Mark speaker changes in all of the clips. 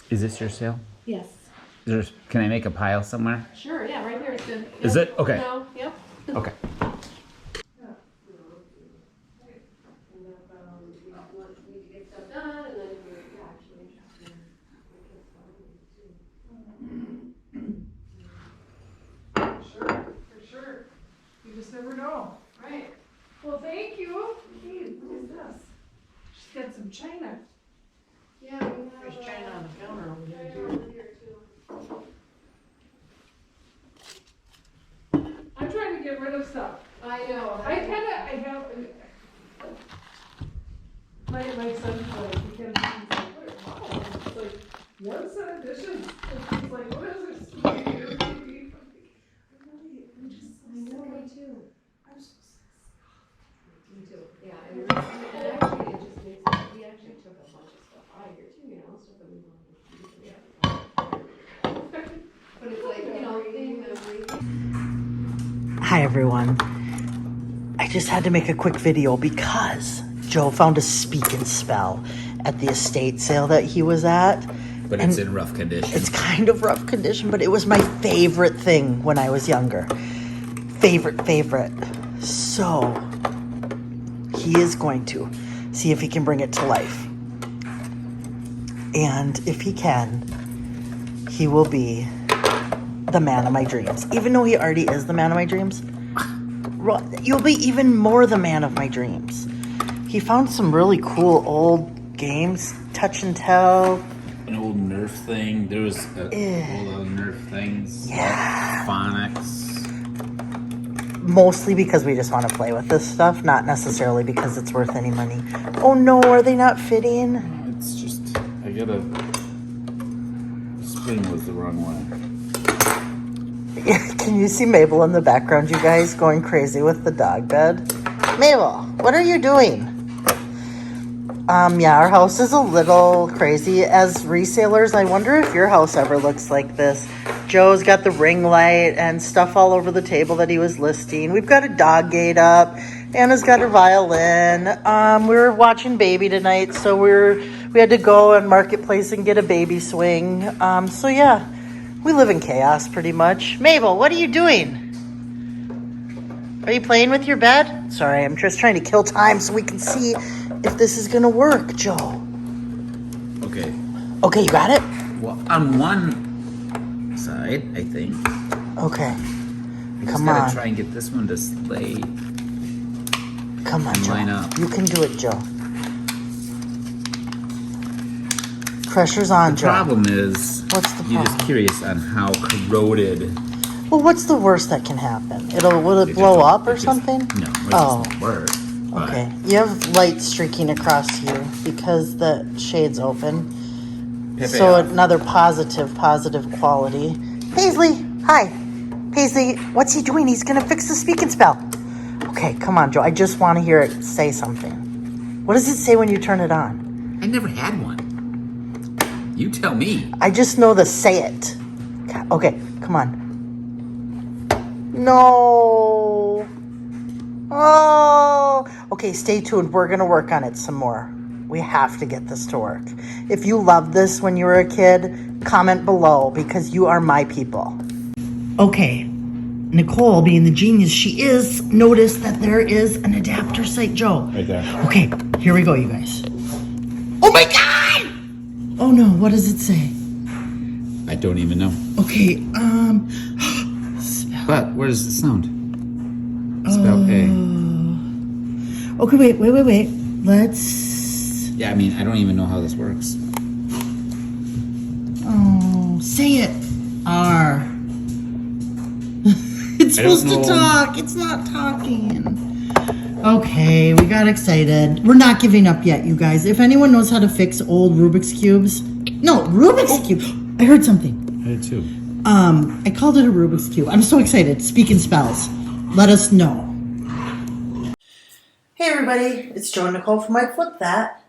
Speaker 1: Is this your sale?
Speaker 2: Yes.
Speaker 1: Can I make a pile somewhere?
Speaker 2: Sure, yeah, right here. It's good. Yep.
Speaker 1: Is it? Okay.
Speaker 2: No, yep.
Speaker 1: Okay.
Speaker 3: Never know.
Speaker 2: Right.
Speaker 3: Well, thank you. Hey, what is this? She's got some china.
Speaker 2: Yeah, we have.
Speaker 3: There's china on the counter over there,
Speaker 2: China over here too.
Speaker 3: I'm trying to get rid of stuff.
Speaker 2: I know.
Speaker 3: I have, my son's like, because he's like, wow, it's like, one set of dishes. And he's like, what is this? I'm
Speaker 2: I know, me too.
Speaker 3: I'm so
Speaker 2: Me too. Yeah, and actually, it just makes it, we actually took a bunch of stuff out of here too, you know, stuff that we wanted to use. But it's like, you know,
Speaker 4: Hi everyone. I just had to make a quick video because Joe found a speak and spell at the estate sale that he was at.
Speaker 1: But it's in rough condition.
Speaker 4: It's kind of rough condition, but it was my favorite thing when I was younger. Favorite. So he is going to see if he can bring it to life. And if he can, he will be the man of my dreams. Even though he already is the man of my dreams, you'll be even more the man of my dreams. He found some really cool old games, touch and tell.
Speaker 1: An old Nerf thing. There was a old Nerf things.
Speaker 4: Yeah.
Speaker 1: Phonics.
Speaker 4: Mostly because we just want to play with this stuff, not necessarily because it's worth any money. Oh no, are they not fitting?
Speaker 1: It's just, I gotta, the spring was the wrong way.
Speaker 4: Can you see Mabel in the background, you guys, going crazy with the dog bed? Mabel, what are you doing? Yeah, our house is a little crazy. As resellers, I wonder if your house ever looks like this. Joe's got the ring light and stuff all over the table that he was listing. We've got a dog gate up. Anna's got her violin. We were watching Baby tonight, so we had to go on Marketplace and get a baby swing. So yeah, we live in chaos pretty much. Mabel, what are you doing? Are you playing with your bed? Sorry, I'm just trying to kill time so we can see if this is gonna work, Joe.
Speaker 1: Okay.
Speaker 4: Okay, you got it?
Speaker 1: Well, on one side, I think.
Speaker 4: Okay.
Speaker 1: I just
Speaker 4: Come
Speaker 1: gotta
Speaker 4: on.
Speaker 1: try and get this one to lay.
Speaker 4: Come on,
Speaker 1: and
Speaker 4: Joe.
Speaker 1: line up.
Speaker 4: You can do it, Joe. Pressure's on,
Speaker 1: The
Speaker 4: Joe.
Speaker 1: problem is,
Speaker 4: What's the
Speaker 1: you're just
Speaker 4: problem?
Speaker 1: curious on how corroded.
Speaker 4: Well, what's the worst that can happen? Will it
Speaker 1: It
Speaker 4: blow
Speaker 1: just-
Speaker 4: up or
Speaker 1: it just-
Speaker 4: something?
Speaker 1: No, it
Speaker 4: Oh.
Speaker 1: just won't work. but
Speaker 4: Okay, you have light streaking across you because the shade's open.
Speaker 1: Pepe
Speaker 4: So
Speaker 1: off.
Speaker 4: another positive quality. Paisley, hi. Paisley, what's he doing? He's gonna fix the speak and spell. Okay, come on, Joe. I just want to hear it say something. What does it say when you turn it on?
Speaker 1: I never had one. You tell me.
Speaker 4: I just know the say it. Okay, come on. No. Oh. Okay, stay tuned. We're gonna work on it some more. We have to get this to work. If you loved this when you were a kid, comment below because you are my people. Okay, Nicole, being the genius she is, noticed that there is an adapter site, Joe.
Speaker 1: Right there.
Speaker 4: Okay, here we go, you guys. Oh my God! Oh no, what does it say?
Speaker 1: I don't even know.
Speaker 4: Okay,
Speaker 1: But where's the sound? Spell A.
Speaker 4: Okay, wait. Let's.
Speaker 1: Yeah, I mean, I don't even know how this works.
Speaker 4: Oh, say it. R. It's supposed to talk. It's not talking. Okay, we got excited. We're not giving up yet, you guys. If anyone knows how to fix old Rubik's Cubes. No, Rubik's Cube. I heard something.
Speaker 1: I did too.
Speaker 4: I called it a Rubik's Cube. I'm so excited. Speaking spells. Let us know. Hey everybody, it's Joe and Nicole from I Flip That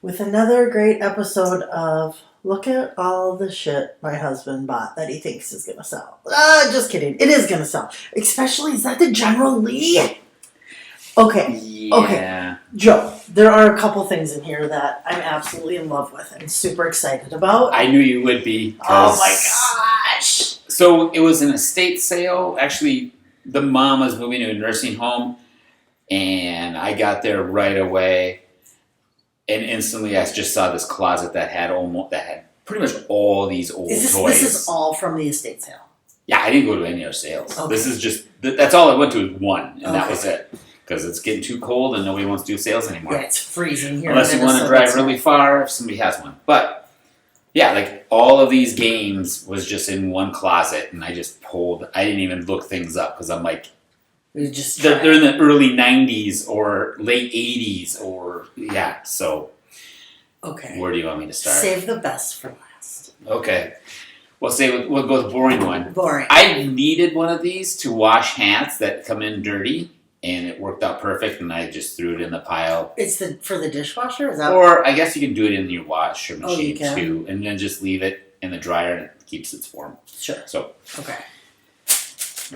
Speaker 4: with another great episode of Look at All the Shit My Husband Bought That He Thinks Is Gonna Sell. Just kidding. It is gonna sell. Especially, is that the General Lee? Okay.
Speaker 1: Yeah.
Speaker 4: Okay. Joe, there are a couple things in here that I'm absolutely in love with and super excited about.
Speaker 5: I knew you would be.
Speaker 4: Oh my gosh!
Speaker 5: So it was an estate sale. Actually, the mom was moving to a nursing home, and I got there right away. And instantly, I just saw this closet that had pretty much all these old toys.
Speaker 4: This is all from the estate sale.
Speaker 5: Yeah, I didn't go to any other sales.
Speaker 4: Okay.
Speaker 5: This is just that's all I went to was one, and that
Speaker 4: Okay.
Speaker 5: was it. Because it's getting too cold and nobody wants to do sales anymore.
Speaker 4: Yeah, it's freezing here.
Speaker 5: Unless
Speaker 4: in
Speaker 5: you want to
Speaker 4: Minnesota,
Speaker 5: drive
Speaker 4: so-
Speaker 5: really far, if somebody has one. But yeah, like all of these games was just in one closet, and I just pulled. I didn't even look things up because I'm like,
Speaker 4: We just
Speaker 5: they're in the early '90s or late '80s or yeah. So
Speaker 4: okay.
Speaker 5: where do you want me to start?
Speaker 4: Save the best for last.
Speaker 5: Okay, we'll go with the boring one.
Speaker 4: Boring.
Speaker 5: I needed one of these to wash hats that come in dirty, and it worked out perfect. And I just threw it in the pile.
Speaker 4: It's for the dishwasher. Is that?
Speaker 5: Or I guess you can do it in your washer
Speaker 4: Oh, you
Speaker 5: machine
Speaker 4: can?
Speaker 5: too, and then just leave it in the dryer and it keeps its form.
Speaker 4: Sure.
Speaker 5: So
Speaker 4: Okay.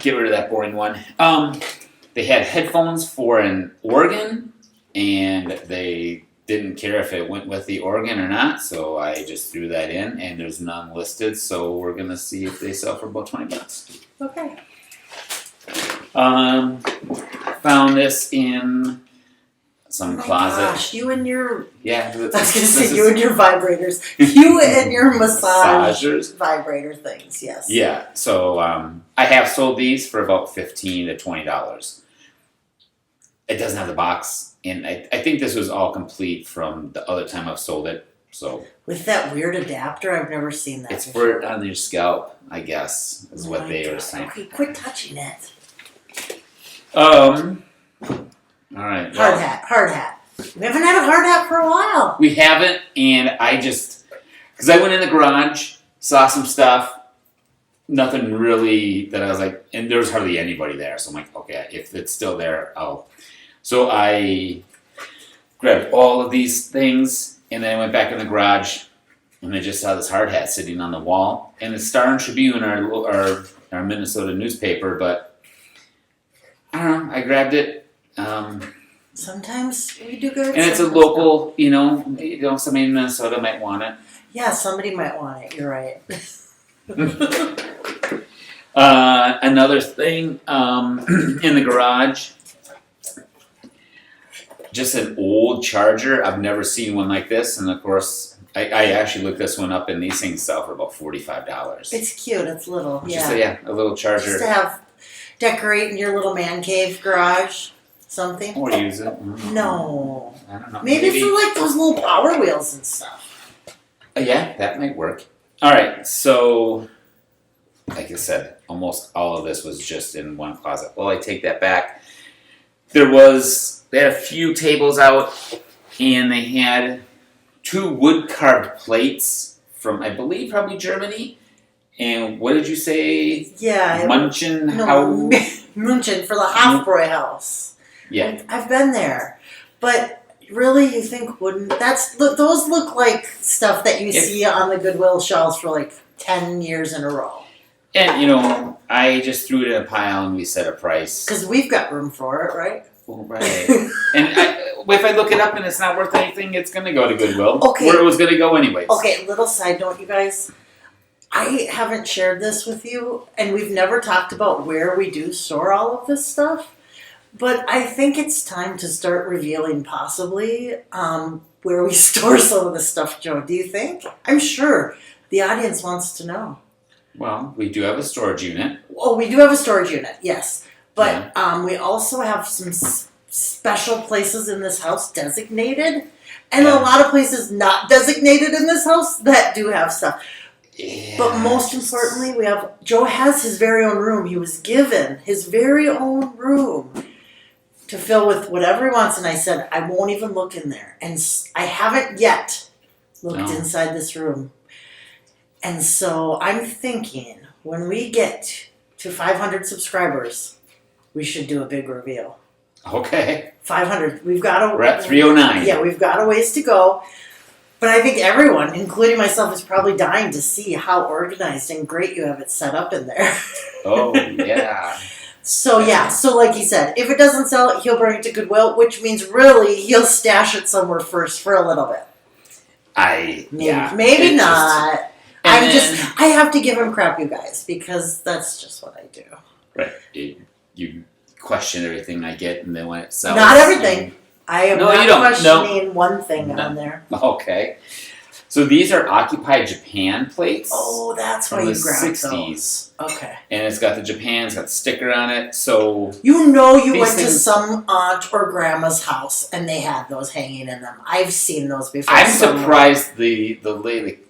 Speaker 5: get rid of that boring one. They had headphones for an organ, and they didn't care if it went with the organ or not, so I just threw that in, and there's none listed, so we're gonna see if they sell for about $20.
Speaker 4: Okay.
Speaker 5: Found this in some closet.
Speaker 4: Gosh, you and your.
Speaker 5: Yeah,
Speaker 4: I was gonna say you and your vibrators. You and your massage
Speaker 5: Massagers.
Speaker 4: vibrator things. Yes.
Speaker 5: Yeah, so I have sold these for about $15 to $20. It doesn't have the box, and I think this was all complete from the other time I've sold it. So
Speaker 4: With that weird adapter, I've never seen that.
Speaker 5: it's
Speaker 4: before.
Speaker 5: for on your scalp, I guess, is
Speaker 4: Oh
Speaker 5: what
Speaker 4: my
Speaker 5: they were
Speaker 4: God.
Speaker 5: saying.
Speaker 4: Okay, quit touching it.
Speaker 5: All right.
Speaker 4: Hard hat. We haven't had a hard hat for a while.
Speaker 5: We haven't, and I just because I went in the garage, saw some stuff, nothing really that I was like, and there was hardly anybody there. So I'm like, okay, if it's still there, I'll. So I grabbed all of these things, and then I went back in the garage, and I just saw this hard hat sitting on the wall, and it's Star and Tribune, our Minnesota newspaper, but I don't know. I grabbed it.
Speaker 4: Sometimes we do good.
Speaker 5: And it's a
Speaker 4: sometimes
Speaker 5: local, somebody in Minnesota might want it.
Speaker 4: not. Yeah, somebody might want it. You're right.
Speaker 5: Another thing in the garage, just an old charger. I've never seen one like this, and of course, I actually looked this one up, and these things sell for about $45.
Speaker 4: It's cute. It's little.
Speaker 5: Just
Speaker 4: Yeah.
Speaker 5: a little charger.
Speaker 4: Just to have decorate in your little man cave garage. Something.
Speaker 5: Or use it.
Speaker 4: No.
Speaker 5: I don't know.
Speaker 4: Maybe for like those little Power Wheels and stuff.
Speaker 5: Yeah, that might work. All right, so like I said, almost all of this was just in one closet. Well, I take that back. There was they had a few tables out, and they had 2 wood carved plates from, I believe, probably Germany. And what did you say?
Speaker 4: Yeah.
Speaker 5: Munchen
Speaker 4: No,
Speaker 5: House?
Speaker 4: München for the Hofbräu house.
Speaker 5: Yeah.
Speaker 4: I've been there, but really, you think wouldn't those look like stuff that you see on the Goodwill shelves for like 10 years in a row?
Speaker 5: And, you know, I just threw it in a pile and we set a price.
Speaker 4: Because we've got room for it, right?
Speaker 5: Well, right. And if I look it up and it's not worth anything, it's going to go to Goodwill.
Speaker 4: Okay.
Speaker 5: Where it was going to go anyways.
Speaker 4: Okay, little side note, you guys. I haven't shared this with you, and we've never talked about where we do store all of this stuff. But I think it's time to start revealing possibly where we store some of this stuff, Joe. Do you think? I'm sure the audience wants to know.
Speaker 5: Well, we do have a storage unit.
Speaker 4: Oh, we do have a storage unit, yes. But we also have some special places in this house designated, and a lot of places not designated in this house that do have stuff.
Speaker 5: Yeah.
Speaker 4: But most importantly, Joe has his very own room. He was given his very own room to fill with whatever he wants. And I said, I won't even look in there. And I haven't yet looked inside this room. And so I'm thinking when we get to 500 subscribers, we should do a big reveal.
Speaker 5: Okay.
Speaker 4: 500. We're at
Speaker 5: 309.
Speaker 4: Yeah, we've got a ways to go. But I think everyone, including myself, is probably dying to see how organized and great you have it set up in there.
Speaker 5: Oh, yeah.
Speaker 4: So like he said, if it doesn't sell, he'll bring it to Goodwill, which means really he'll stash it somewhere first for a little bit. Maybe not. I have to give him crap, you guys, because that's just what I do.
Speaker 5: Right. You question everything I get, and then when it sells...
Speaker 4: Not everything. I am not questioning one thing
Speaker 5: No.
Speaker 4: on there.
Speaker 5: Okay. So these are Occupy Japan plates.
Speaker 4: Oh, that's why
Speaker 5: from
Speaker 4: you
Speaker 5: the
Speaker 4: grabbed
Speaker 5: 60s.
Speaker 4: those. Okay.
Speaker 5: And it's got the Japan, it's got the sticker on it, so...
Speaker 4: You know you
Speaker 5: These
Speaker 4: went to
Speaker 5: things-
Speaker 4: some aunt or grandma's house and they had those hanging in them. I've seen those before.
Speaker 5: I'm
Speaker 4: somewhere.
Speaker 5: surprised the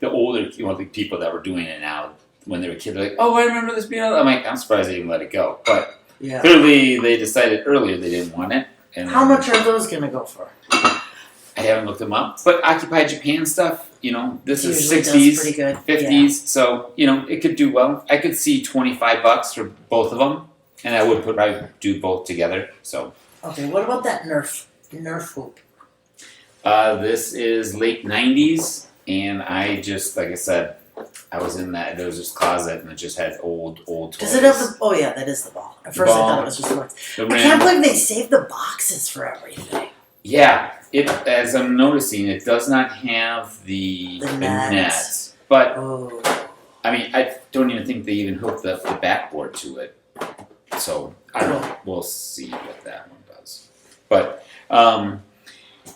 Speaker 5: older the people that were doing it now, when they were kids, they're like, oh, I remember this being... I'm like, I'm surprised they even let it go. But
Speaker 4: Yeah.
Speaker 5: clearly they decided earlier they didn't want it. And
Speaker 4: How much are those going to go for?
Speaker 5: I haven't looked them up. But Occupy Japan stuff, you know, this is
Speaker 4: Usually does
Speaker 5: 60s,
Speaker 4: pretty good.
Speaker 5: 50s, so, you know, it could do well. I could see $25 for both of them, and I would probably do both together, so.
Speaker 4: Okay, what about that Nerf hoop?
Speaker 5: This is late 90s, and I just, like I said, I was in there was this closet, and it just had old toys.
Speaker 4: Does it have the... Oh, yeah, that is the ball. At first I thought it was just words.
Speaker 5: The
Speaker 4: I can't
Speaker 5: rim.
Speaker 4: believe they saved the boxes for everything.
Speaker 5: Yeah, as I'm noticing, it does not have the
Speaker 4: net.
Speaker 5: net. But,
Speaker 4: Oh.
Speaker 5: I mean, I don't even think they even hooked the backboard to it. So, I don't know. We'll see what that one does. But,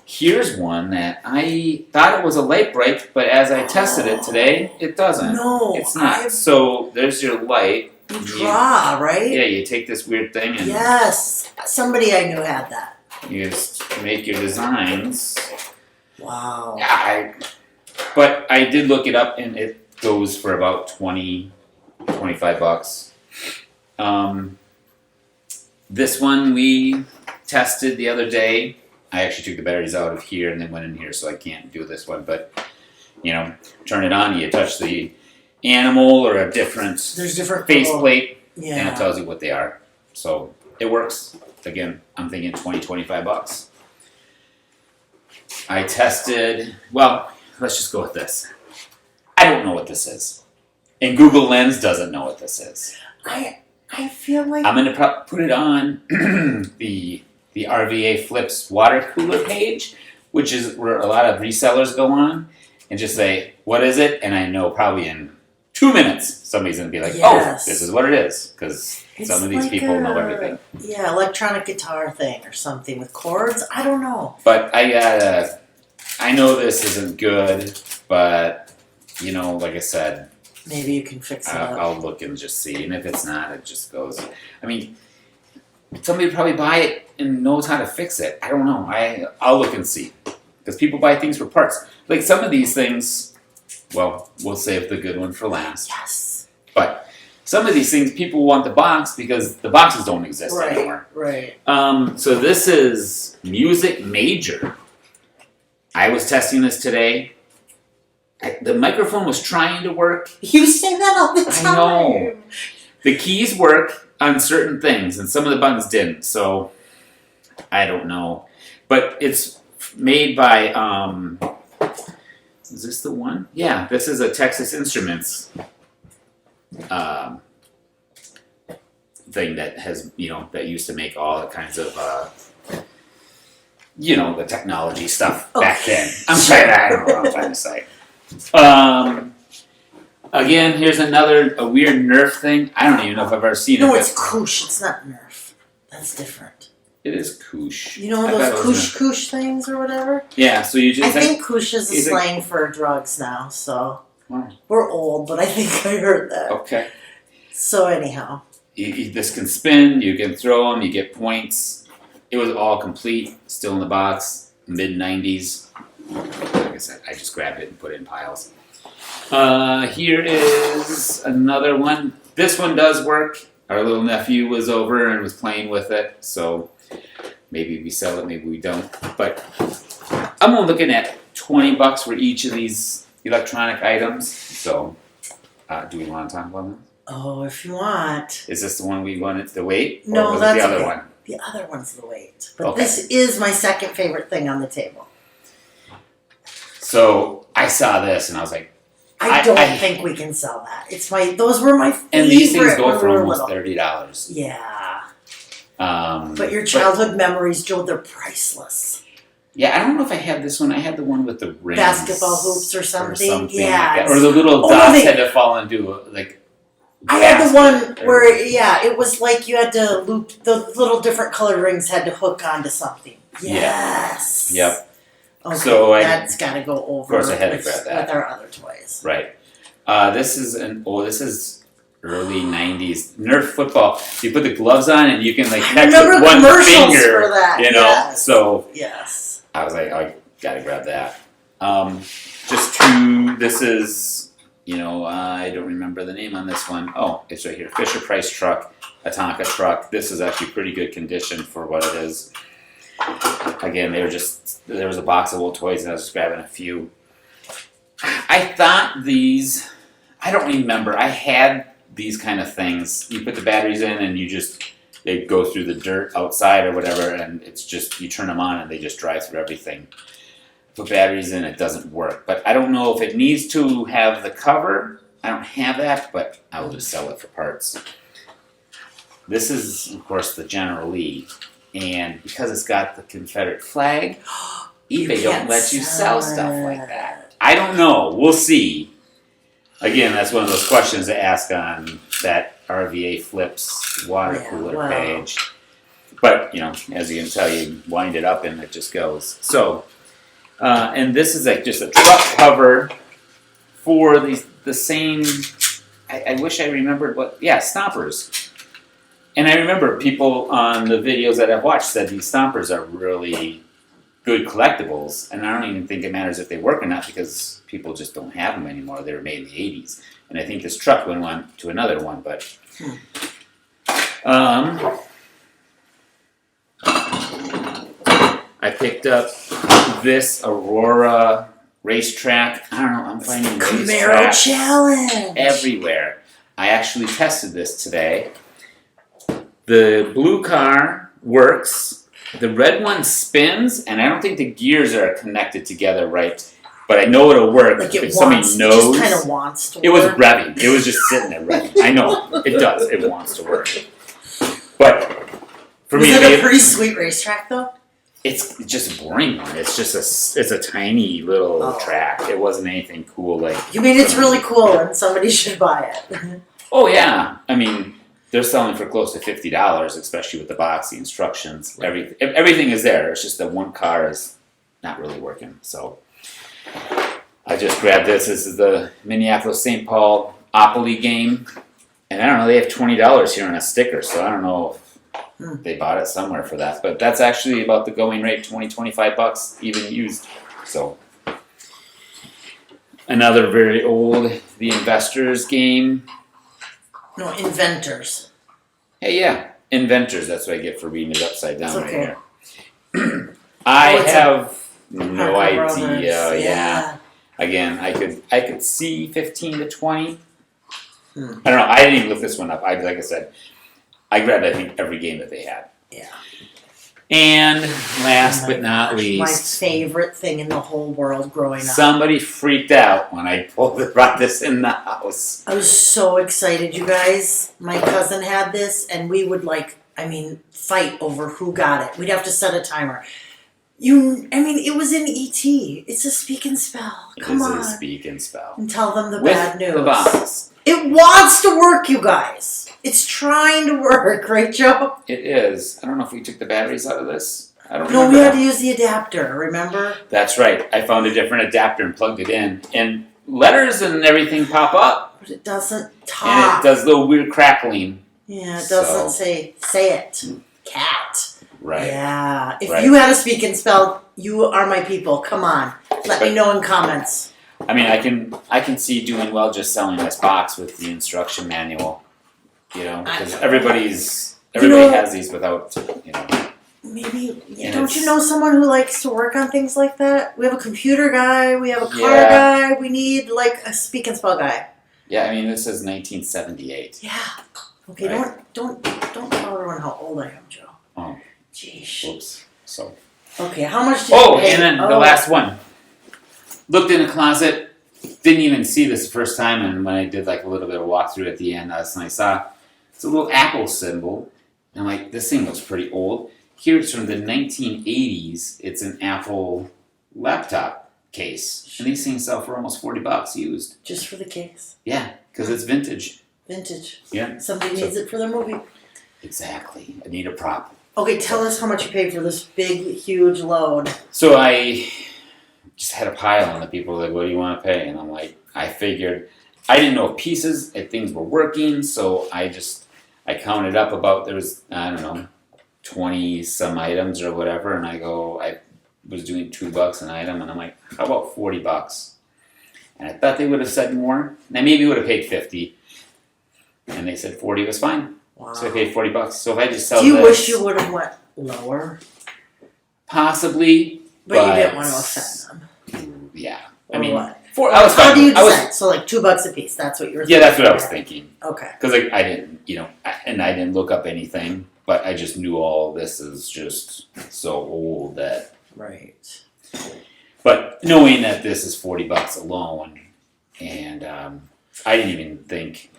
Speaker 5: here's one that I thought it was a light break, but as I tested it today, it doesn't.
Speaker 4: No,
Speaker 5: It's not. So, there's your light.
Speaker 4: You draw, right?
Speaker 5: Yeah, you take this weird thing and
Speaker 4: Yes. Somebody I knew had that.
Speaker 5: you just make your designs.
Speaker 4: Wow.
Speaker 5: Yeah, but I did look it up, and it goes for about $25. This one we tested the other day. I actually took the batteries out of here and then went in here, so I can't do this one. But, you know, turn it on, you touch the animal or a different
Speaker 4: There's different
Speaker 5: faceplate,
Speaker 4: Yeah.
Speaker 5: and it tells you what they are. So it works. Again, I'm thinking $25. I tested, well, let's just go with this. I don't know what this is. And Google Lens doesn't know what this is.
Speaker 4: I feel like...
Speaker 5: I'm going to put it on the RVA Flips water cooler page, which is where a lot of resellers go on, and just say, what is it? And I know probably in 2 minutes, somebody's going to be like,
Speaker 4: Yes.
Speaker 5: oh, this is what it is. Because
Speaker 4: It's
Speaker 5: some of these
Speaker 4: like
Speaker 5: people know everything.
Speaker 4: Yeah, electronic guitar thing or something with chords. I don't know.
Speaker 5: But I know this isn't good, but, you know, like I said,
Speaker 4: Maybe you can fix it up.
Speaker 5: I'll look and just see. And if it's not, it just goes. I mean, somebody would probably buy it and knows how to fix it. I don't know. I'll look and see. Because people buy things for parts. Like some of these things, well, we'll save the good one for last.
Speaker 4: Yes.
Speaker 5: But some of these things people want the box because the boxes don't exist anymore.
Speaker 4: Right.
Speaker 5: So this is Music Major. I was testing this today. The microphone was trying to work.
Speaker 4: You say that all the time.
Speaker 5: I know. The keys work on certain things, and some of the buttons didn't. So I don't know, but it's made by. Is this the one? Yeah, this is a Texas Instruments thing that has, that used to make all the kinds of, the technology stuff back then. I don't know what I'm trying to say. Again, here's a weird Nerf thing. I don't even know if I've ever seen it.
Speaker 4: No, it's Koosh. It's not Nerf. That's different.
Speaker 5: It is Koosh.
Speaker 4: You know those Koosh things or whatever?
Speaker 5: Yeah, so you just...
Speaker 4: I think Koosh is a slang for drugs now, so...
Speaker 5: Wow.
Speaker 4: We're old, but I think I heard that.
Speaker 5: Okay.
Speaker 4: So anyhow.
Speaker 5: This can spin, you can throw them, you get points. It was all complete, still in the box, mid-90s. Like I said, I just grabbed it and put it in piles. Here is another one. This one does work. Our little nephew was over and was playing with it, so maybe we sell it, maybe we don't. But I'm only looking at $20 for each of these electronic items. So, do we want to talk about them?
Speaker 4: Oh, if you want.
Speaker 5: Is this the one we wanted to wait? Or
Speaker 4: No,
Speaker 5: was
Speaker 4: that's
Speaker 5: it the other
Speaker 4: okay.
Speaker 5: one?
Speaker 4: The other one's the weight. But
Speaker 5: Okay.
Speaker 4: this is my second favorite thing on the table.
Speaker 5: So I saw this and I was like,
Speaker 4: I don't think we can sell that. Those were my favorite.
Speaker 5: and these things go
Speaker 4: when
Speaker 5: for
Speaker 4: we were
Speaker 5: almost
Speaker 4: little.
Speaker 5: $30.
Speaker 4: Yeah.
Speaker 5: But
Speaker 4: But your childhood memories, Joe, they're priceless.
Speaker 5: Yeah, I don't know if I had this one. I had the one with the rings.
Speaker 4: Basketball hoops or something?
Speaker 5: like
Speaker 4: Yeah,
Speaker 5: that. Or the little
Speaker 4: Oh,
Speaker 5: dots
Speaker 4: they-
Speaker 5: had to fall into
Speaker 4: I had the
Speaker 5: basket
Speaker 4: one
Speaker 5: or-
Speaker 4: where, it was like you had to loop, the little different colored rings had to hook onto something.
Speaker 5: Yeah.
Speaker 4: Yes.
Speaker 5: Yep.
Speaker 4: Okay,
Speaker 5: So
Speaker 4: that's got to go over
Speaker 5: Of course I had to
Speaker 4: with,
Speaker 5: grab that.
Speaker 4: with our other toys.
Speaker 5: Right. This is early '90s Nerf football. You put the gloves on and you can
Speaker 4: I
Speaker 5: catch
Speaker 4: remember
Speaker 5: with one
Speaker 4: commercials
Speaker 5: finger.
Speaker 4: for that. Yes.
Speaker 5: So
Speaker 4: Yes.
Speaker 5: I was like, I gotta grab that. This is, I don't remember the name on this one. Oh, it's right here. Fisher Price truck, a Tonka truck. This is actually pretty good condition for what it is. Again, there was a box of old toys and I was just grabbing a few. I thought these, I don't remember. I had these kind of things. You put the batteries in and they go through the dirt outside or whatever, and it's just, you turn them on and they just drive through everything. Put batteries in, it doesn't work. But I don't know if it needs to have the cover. I don't have that, but I will just sell it for parts. This is, of course, the General Lee. And because it's got the Confederate flag, eBay don't let you sell stuff like that. I don't know. We'll see. Again, that's one of those questions to ask on that RVA Flips water cooler page. But, as you can tell, you wind it up and it just goes. So, and this is just a truck cover for the same, I wish I remembered stompers. And I remember people on the videos that I've watched said these stompers are really good collectibles, and I don't even think it matters if they work or not because people just don't have them anymore. They were made in the 80s. And I think this truck went on to another one, but... I picked up this Aurora racetrack. I don't know, I'm finding
Speaker 4: Camaro
Speaker 5: racetracks
Speaker 4: Challenge
Speaker 5: everywhere. I actually tested this today. The blue car works. The red one spins, and I don't think the gears are connected together right. But I know it'll work if somebody knows.
Speaker 4: It just kind of wants to work.
Speaker 5: It was revving. It was just sitting there revving. I know. It does. It wants to work. But for me,
Speaker 4: was it a pretty sweet racetrack, though?
Speaker 5: It's just a boring one. It's a tiny little track. It wasn't anything cool like.
Speaker 4: You mean it's really cool and somebody should buy it?
Speaker 5: Oh yeah, I mean they're selling for close to $50, especially with the box, the instructions, everything is there. It's just that one car is not really working. So I just grabbed this. This is the Minneapolis St. Paul Opoly game, and I don't know. They have $20 here on a sticker, so I don't know if they bought it somewhere for that. But that's actually about the going rate, $20-25 even used. So another very old The Investors game.
Speaker 4: No, inventors.
Speaker 5: Hey, yeah, inventors. That's what I get for reading it upside down
Speaker 4: It's
Speaker 5: right
Speaker 4: okay.
Speaker 5: here. I
Speaker 4: it's a
Speaker 5: have no
Speaker 4: Parker
Speaker 5: idea.
Speaker 4: Brothers,
Speaker 5: Yeah. Again, I could see 15 to 20.
Speaker 4: Hmm.
Speaker 5: I don't know. I didn't even look this one up. Like I said, I grabbed I think every game that they had.
Speaker 4: Yeah.
Speaker 5: And last
Speaker 4: Oh my
Speaker 5: but not
Speaker 4: gosh,
Speaker 5: least,
Speaker 4: my favorite thing in the whole world growing up.
Speaker 5: somebody freaked out when I brought this in the house.
Speaker 4: I was so excited, you guys. My cousin had this, and we would fight over who got it. We'd have to set a timer. It was in E.T. It's a speak and spell. Come on.
Speaker 5: It is a speak and spell.
Speaker 4: And tell them the
Speaker 5: With
Speaker 4: bad news.
Speaker 5: the box.
Speaker 4: It wants to work, you guys. It's trying to work, right, Joe?
Speaker 5: It is. I don't know if we took the batteries out of this. I don't
Speaker 4: No,
Speaker 5: remember.
Speaker 4: we had
Speaker 5: that.
Speaker 4: to use the adapter, remember?
Speaker 5: That's right. I found a different adapter and plugged it in. And letters and everything pop up.
Speaker 4: But it doesn't
Speaker 5: And
Speaker 4: talk.
Speaker 5: it does little weird crackling.
Speaker 4: Yeah, it doesn't
Speaker 5: So-
Speaker 4: say it. Cat.
Speaker 5: Right.
Speaker 4: Yeah. If
Speaker 5: Right.
Speaker 4: you had a speak and spell, you are my people. Come on. Let me know in comments.
Speaker 5: I mean, I can see doing well just selling this box with the instruction manual. Because everybody has these without,
Speaker 4: Maybe,
Speaker 5: And
Speaker 4: don't
Speaker 5: it's-
Speaker 4: you know someone who likes to work on things like that? We have a computer guy, we have a car
Speaker 5: Yeah.
Speaker 4: guy, we need like a speak and spell guy.
Speaker 5: Yeah, I mean, this is 1978.
Speaker 4: Yeah. Okay,
Speaker 5: Right.
Speaker 4: don't tell everyone how old I am, Joe.
Speaker 5: Oh.
Speaker 4: Jeez.
Speaker 5: Whoops. So.
Speaker 4: Okay, how much did
Speaker 5: Oh,
Speaker 4: you pay?
Speaker 5: and then the last one. Looked in the closet, didn't even see this the first time, and when I did like a little bit of walkthrough at the end, that's when I saw it's a little Apple symbol. And I'm like, this thing looks pretty old. Here it's from the 1980s. It's an Apple laptop case. And these things sell for almost $40 used.
Speaker 4: Just for the case.
Speaker 5: Yeah, because it's vintage.
Speaker 4: Vintage.
Speaker 5: Yeah.
Speaker 4: Somebody needs it for their movie.
Speaker 5: Exactly. I need a prop.
Speaker 4: Okay, tell us how much you paid for this big, huge load.
Speaker 5: So I just had a pile, and the people were like, what do you want to pay? And I'm like, I figured, I didn't know if things were working, so I counted up about, there was, 20 some items or whatever, and I was doing $2 an item, and I'm like, how about $40? And I thought they would have said more, and I maybe would have paid 50, and they said 40 was fine.
Speaker 4: Wow.
Speaker 5: So I paid $40. So if I just sell
Speaker 4: Do you
Speaker 5: this,
Speaker 4: wish you would have went lower?
Speaker 5: possibly,
Speaker 4: But you didn't want to offend them.
Speaker 5: Yeah.
Speaker 4: Or what?
Speaker 5: I was
Speaker 4: How
Speaker 5: fine.
Speaker 4: do you
Speaker 5: I was,
Speaker 4: decide? So like $2 a piece, that's what you were
Speaker 5: yeah,
Speaker 4: thinking?
Speaker 5: that's what I was thinking.
Speaker 4: Okay.
Speaker 5: Because I didn't, and I didn't look up anything, but I just knew all this is just so old that.
Speaker 4: Right.
Speaker 5: But knowing that this is $40 alone, and I didn't even think,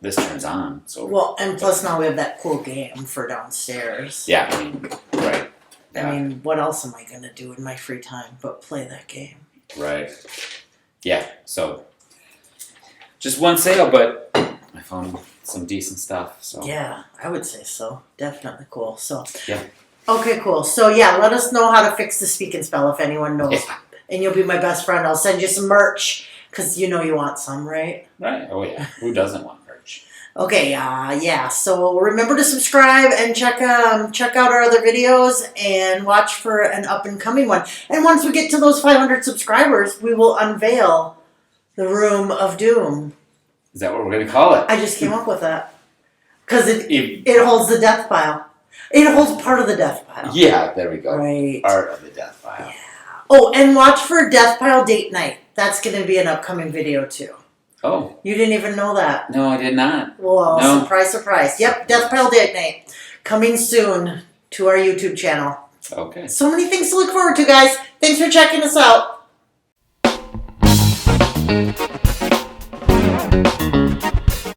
Speaker 5: this turns on. So
Speaker 4: Well, and plus now we have that cool game for downstairs.
Speaker 5: yeah, right. Yeah,
Speaker 4: I mean, what else am I going to do in my free time but play that game?
Speaker 5: right. Yeah. So just one sale, but I found some decent stuff. So
Speaker 4: Yeah, I would say so. Definitely cool. So
Speaker 5: Yeah.
Speaker 4: Okay, cool. So yeah, let us know how to fix the speak and spell if anyone knows.
Speaker 5: Yeah.
Speaker 4: And you'll be my best friend. I'll send you some merch because you know you want some, right?
Speaker 5: Right. Oh yeah. Who doesn't want merch?
Speaker 4: Okay, yeah. So remember to subscribe and check out our other videos and watch for an up and coming one. And once we get to those 500 subscribers, we will unveil the Room of Doom.
Speaker 5: Is that what we're gonna call it?
Speaker 4: I just came up with that because
Speaker 5: If-
Speaker 4: it holds the death pile. It holds part of the death pile.
Speaker 5: Yeah, there we go.
Speaker 4: Right.
Speaker 5: Part of the death file.
Speaker 4: Oh, and watch for Death Pile Date Night. That's going to be an upcoming video too.
Speaker 5: Oh,
Speaker 4: You didn't even know that.
Speaker 5: no, I did not.
Speaker 4: Well,
Speaker 5: No.
Speaker 4: surprise, surprise. Yep, Death Pile Date Night. Coming soon to our YouTube channel.
Speaker 5: Okay.
Speaker 4: So many things to look forward to, guys. Thanks for checking us out.